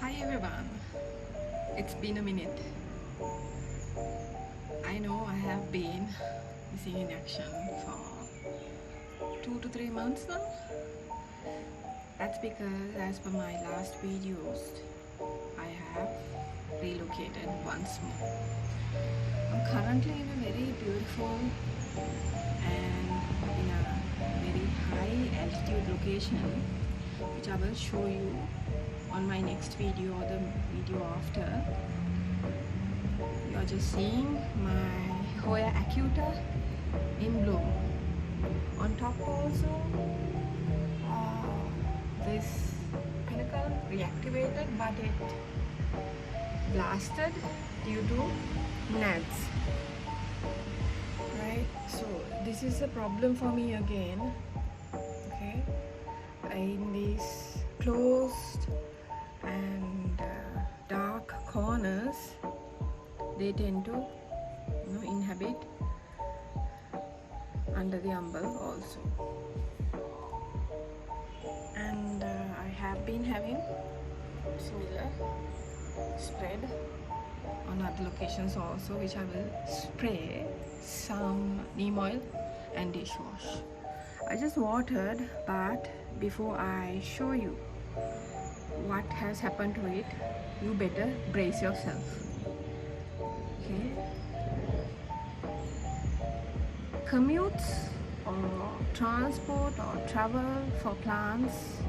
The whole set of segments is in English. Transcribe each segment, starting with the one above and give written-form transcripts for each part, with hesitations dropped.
Hi everyone, it's been a minute. I know I have been missing in action for 2 to 3 months now. That's because as per my last videos, I have relocated once more. I'm currently in a very beautiful and in a very high altitude location, which I will show you on my next video or the video after. You're just seeing my Hoya acuta in bloom. On top also, this pinnacle reactivated, but it blasted due to gnats. Right, so this is a problem for me again. Okay, in these closed and dark corners, they tend to inhabit under the umbrella also. And I have been having similar spread on other locations also, which I will spray some neem oil and dishwash. I just watered, but before I show you what has happened to it, you better brace yourself. Okay, commutes or transport or travel for plants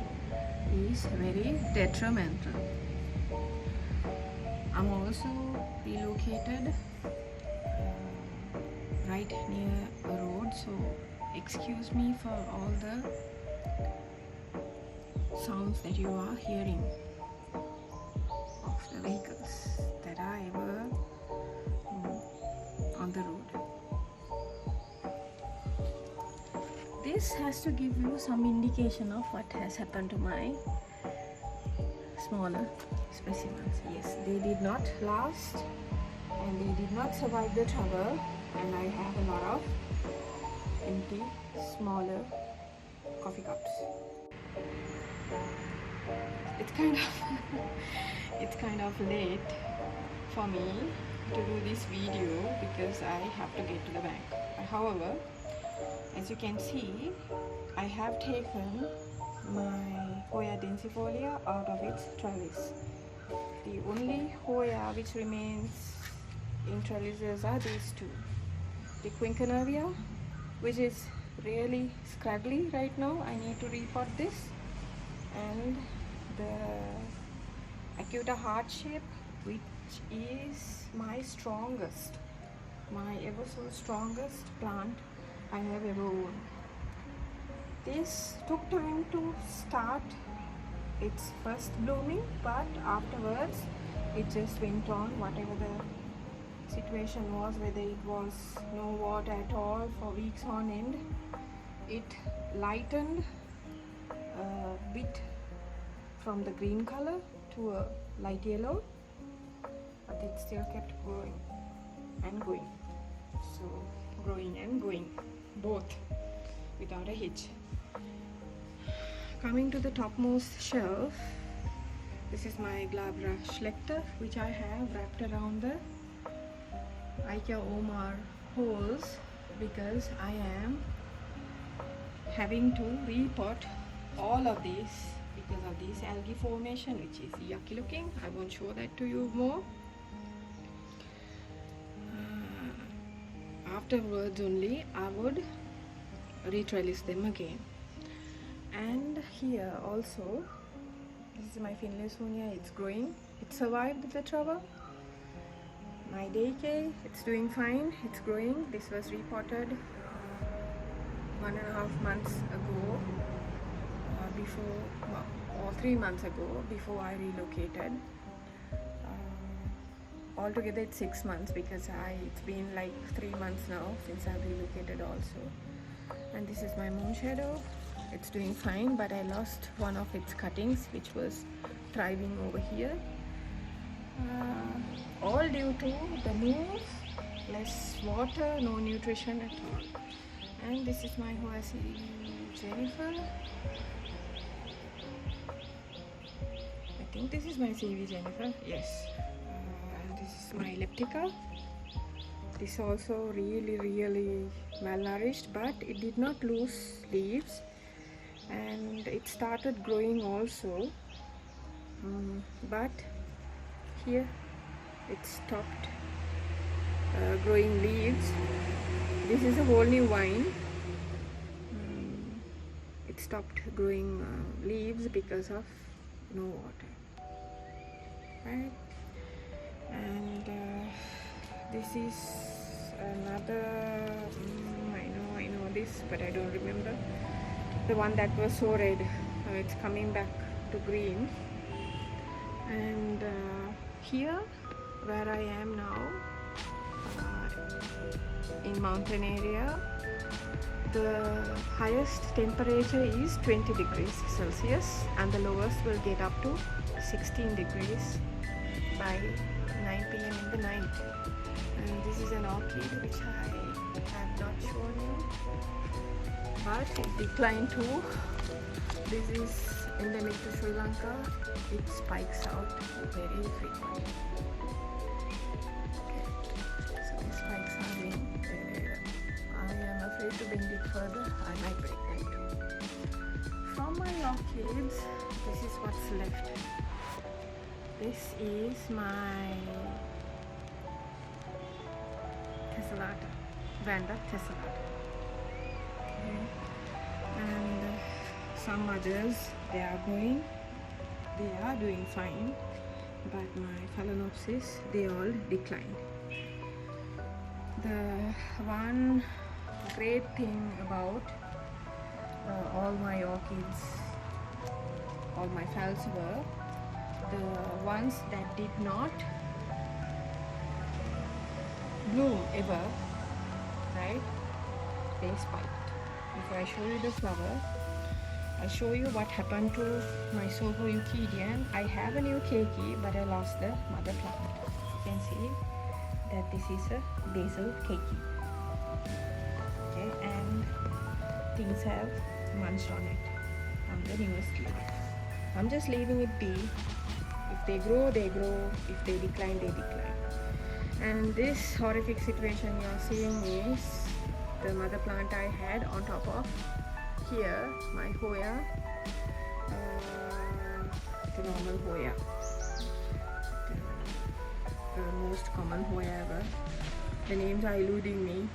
is very detrimental. I'm also relocated right near a road, so excuse me for all the sounds that you are hearing of the vehicles that are ever on the road. This has to give you some indication of what has happened to my smaller specimens. Yes, they did not last and they did not survive the travel, and I have a lot of empty smaller coffee cups. It's kind of late for me to do this video because I have to get to the bank. However, as you can see, I have taken my Hoya densifolia out of its trellis. The only Hoya which remains in trellises are these two. The quinquenervia, which is really scraggly right now, I need to repot this, and the acuta heart shape, which is my strongest, my ever so strongest plant I have ever owned. This took time to start its first blooming, but afterwards it just went on, whatever the situation was, whether it was no water at all for weeks on end. It lightened a bit from the green color to a light yellow, but it still kept growing and going. So growing and going, both without a hitch. Coming to the topmost shelf, this is my glabra schlechter, which I have wrapped around the IKEA Omar holes because I am having to repot all of these because of this algae formation, which is yucky looking. I won't show that to you more. Afterwards only I would retrellis them again. And here also, this is my Finlaysonia. It's growing. It survived the trouble. My decay, it's doing fine. It's growing. This was repotted 1.5 months ago, or 3 months ago, before I relocated. Altogether it's 6 months because it's been like 3 months now since I've relocated also. And this is my moon shadow. It's doing fine, but I lost one of its cuttings, which was thriving over here. All due to the move, less water, no nutrition at all. And this is my Hoya Jennifer. think this is my CV, Jennifer. Yes. And this is my elliptica. This also really malnourished, but it did not lose leaves, and it started growing also. But here it stopped growing leaves. This is a whole new vine. It stopped growing leaves because of no water, right? And this is another, I know this, but I don't remember. The one that was so red, it's coming back to green. And here where I am now, in mountain area, the highest temperature is 20 degrees Celsius and the lowest will get up to 16 degrees by 9 p.m. in the night. And this is an orchid which I have not shown you, but it declined too. This is endemic to Sri Lanka. It spikes out very frequently. Okay. So the spikes are being I am afraid to bend it further. I might break them too. From my orchids, this is what's left. This is my tessellata, Vanda tessellata. Okay. And some others, they are doing fine, but my phalaenopsis, they all declined. The one great thing about all my orchids, all my phals were the ones that did not bloom ever, right? They spiked. Before I show you the flower, I'll show you what happened to my Soho Euclidean. I have a new keiki, but I lost the mother plant. You can see that this is a basil keiki. Okay, and things have munched on it. I'm the newest leaf. I'm just leaving it be. If they grow, they grow. If they decline, they decline. And this horrific situation you're seeing is the mother plant I had on top of here, my Hoya, the normal Hoya, the most common Hoya ever. The names are eluding me.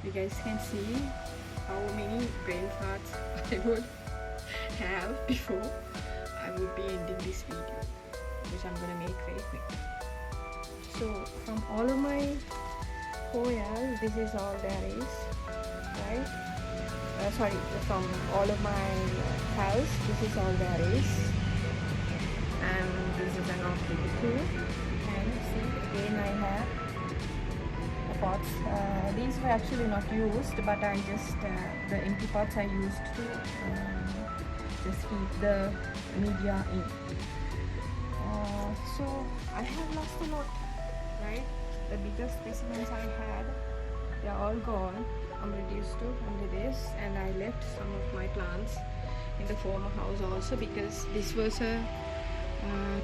You guys can see how many brain farts I would have before I would be ending this video, which I'm gonna make very quick. So from all of my Hoyas, this is all there is, right? From all of my phals, this is all there is, and this is an orchid too. And see, again I have the pots. These were actually not used, but I just the empty pots I used to just keep the media in. So I have lost a lot, right? The biggest specimens I had, they are all gone. I'm reduced to only this, and I left some of my plants in the former house also because this was a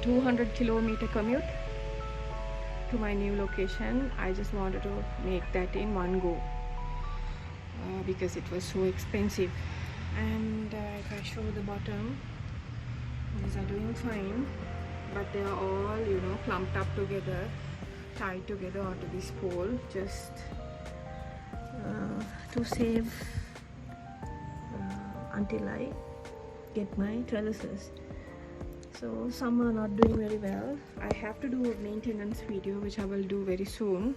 200-kilometer commute to my new location. I just wanted to make that in one go because it was so expensive. And if I show the bottom, these are doing fine, but they are all, clumped up together, tied together onto this pole, just to save until I get my trellises. So some are not doing very well. I have to do a maintenance video, which I will do very soon.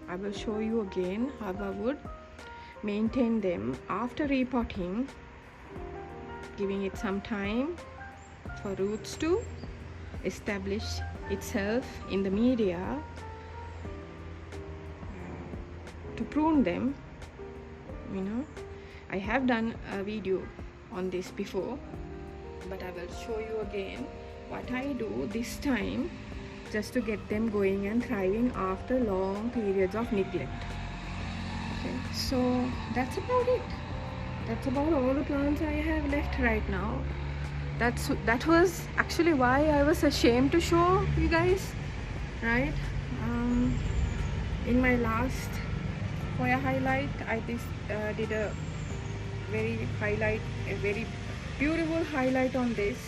I will show you again how I would maintain them after repotting, giving it some time for roots to establish itself in the media, to prune them. I have done a video on this before, but I will show you again what I do this time just to get them going and thriving after long periods of neglect. Okay, so that's about it. That's about all the plants I have left right now. that was actually why I was ashamed to show you guys, right? In my last Hoya highlight, I did a very beautiful highlight on this.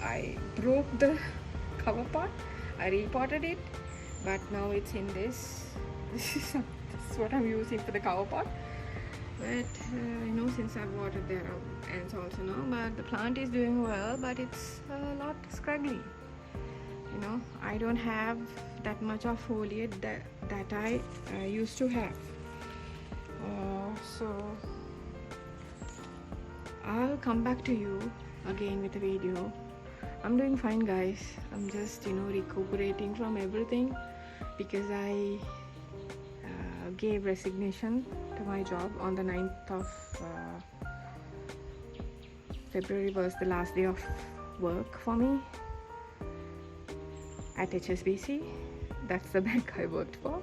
I broke the cover pot, I repotted it, but now it's in this. This is what I'm using for the cover pot. But since I've watered, there are ants also now, but the plant is doing well, but it's a lot scraggly. I don't have that much of foliage that I used to have. So I'll come back to you again with a video. I'm doing fine, guys. I'm just recuperating from everything, because I gave resignation to my job on the 9th of February was the last day of work for me at HSBC. That's the bank I worked for.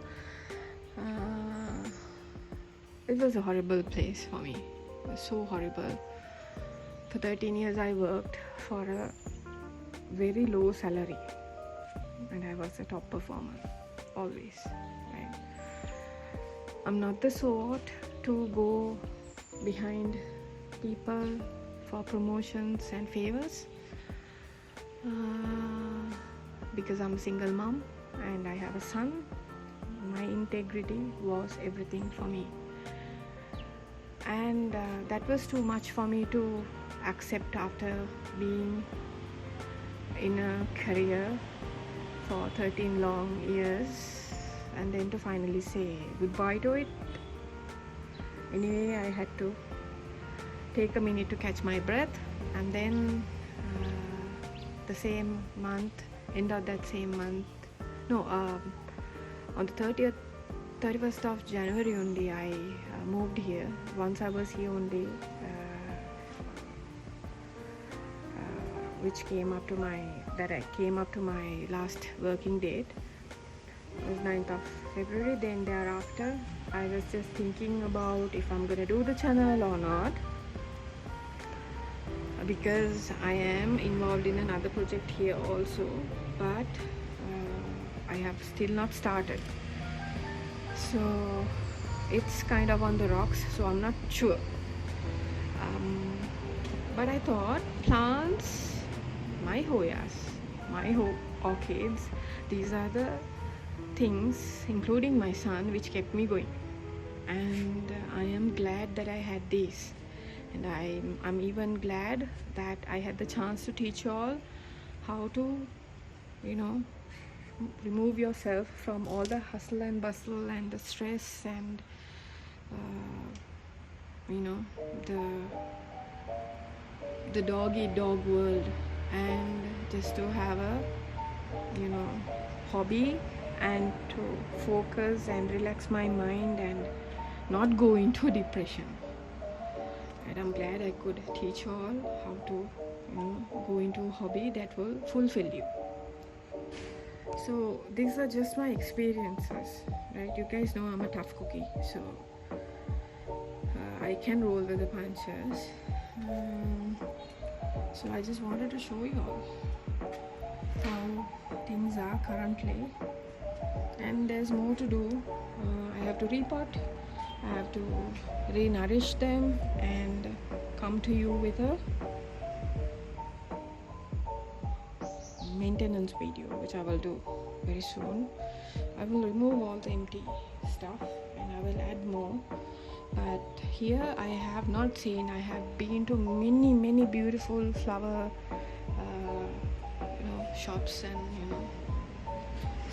It was a horrible place for me. It was so horrible. For 13 years I worked for a very low salary, and I was a top performer always, right? I'm not the sort to go behind people for promotions and favors, because I'm a single mom and I have a son. My integrity was everything for me, and that was too much for me to accept after being in a career for 13 long years, and then to finally say goodbye to it. Anyway, I had to take a minute to catch my breath, and then the same month, end of that same month, on the 31st of January only, I moved here. Once I was here only, which came up to my last working date. It was 9th of February. Then thereafter, I was just thinking about if I'm gonna do the channel or not, because I am involved in another project here also, but I have still not started, so it's kind of on the rocks, so I'm not sure. But I thought plants, my hoyas, my orchids, these are the things, including my son, which kept me going, and I am glad that I had these. And I'm even glad that I had the chance to teach you all how to, remove yourself from all the hustle and bustle and the stress and, the dog-eat-dog world, and just to have a, hobby, and to focus and relax my mind and not go into depression. And I'm glad I could teach you all how to go into a hobby that will fulfill you. So these are just my experiences, right? You guys know I'm a tough cookie, so I can roll with the punches. So I just wanted to show you all how things are currently, and there's more to do. I have to repot, I have to re-nourish them, and come to you with a maintenance video, which I will do very soon. I will remove all the empty stuff and I will add more. But here I have not seen, I have been to many beautiful flower shops and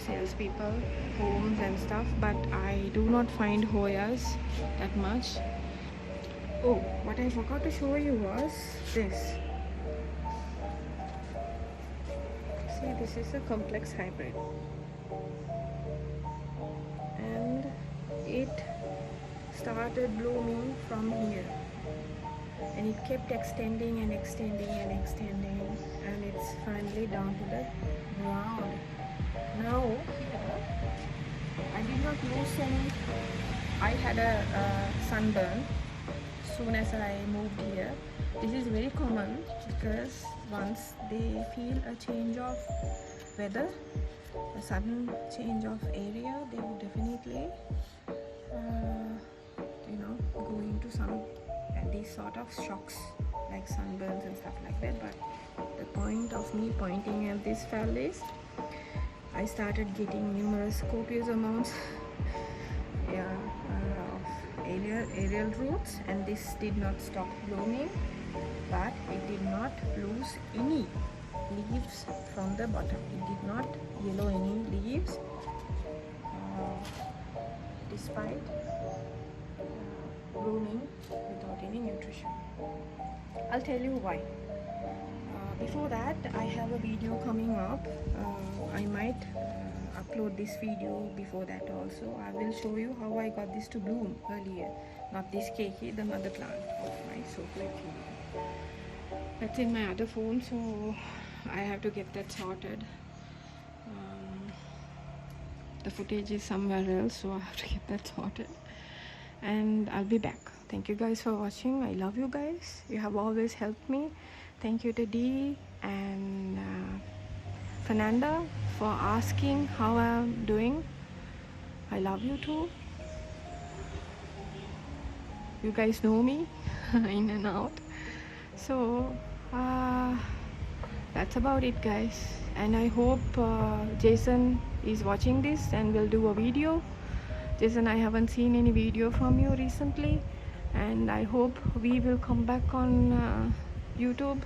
salespeople, homes and stuff, but I do not find hoyas that much. Oh, what I forgot to show you was this. See, this is a complex hybrid, and it started blooming from here, and it kept extending and extending and extending, and it's finally down to the ground. Now here, I did not lose any. I had a sunburn, soon as I moved here. This is very common because once they feel a change of weather, a sudden change of area, they would definitely go into some these sort of shocks like sunburns and stuff like that. But the point of me pointing at this fall is I started getting numerous copious amounts of aerial roots, and this did not stop blooming, but it did not lose any leaves from the bottom. It did not yellow any leaves despite blooming without any nutrition. I'll tell you why. Before that, I have a video coming up. I might upload this video before that also. I will show you how I got this to bloom earlier. Not this keiki, the mother plant of my chocolate tree. That's in my other phone, so I have to get that sorted. The footage is somewhere else, so I have to get that sorted. And I'll be back. Thank you guys for watching. I love you guys. You have always helped me. Thank you to Dee and Fernanda for asking how I'm doing. I love you too. You guys know me in and out. So that's about it, guys. And I hope Jason is watching this and will do a video. Jason, I haven't seen any video from you recently, and I hope we will come back on YouTube.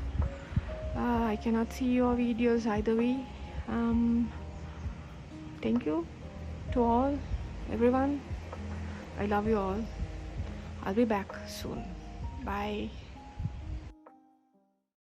I cannot see your videos either way. Thank you to all, everyone. I love you all. I'll be back soon. Bye.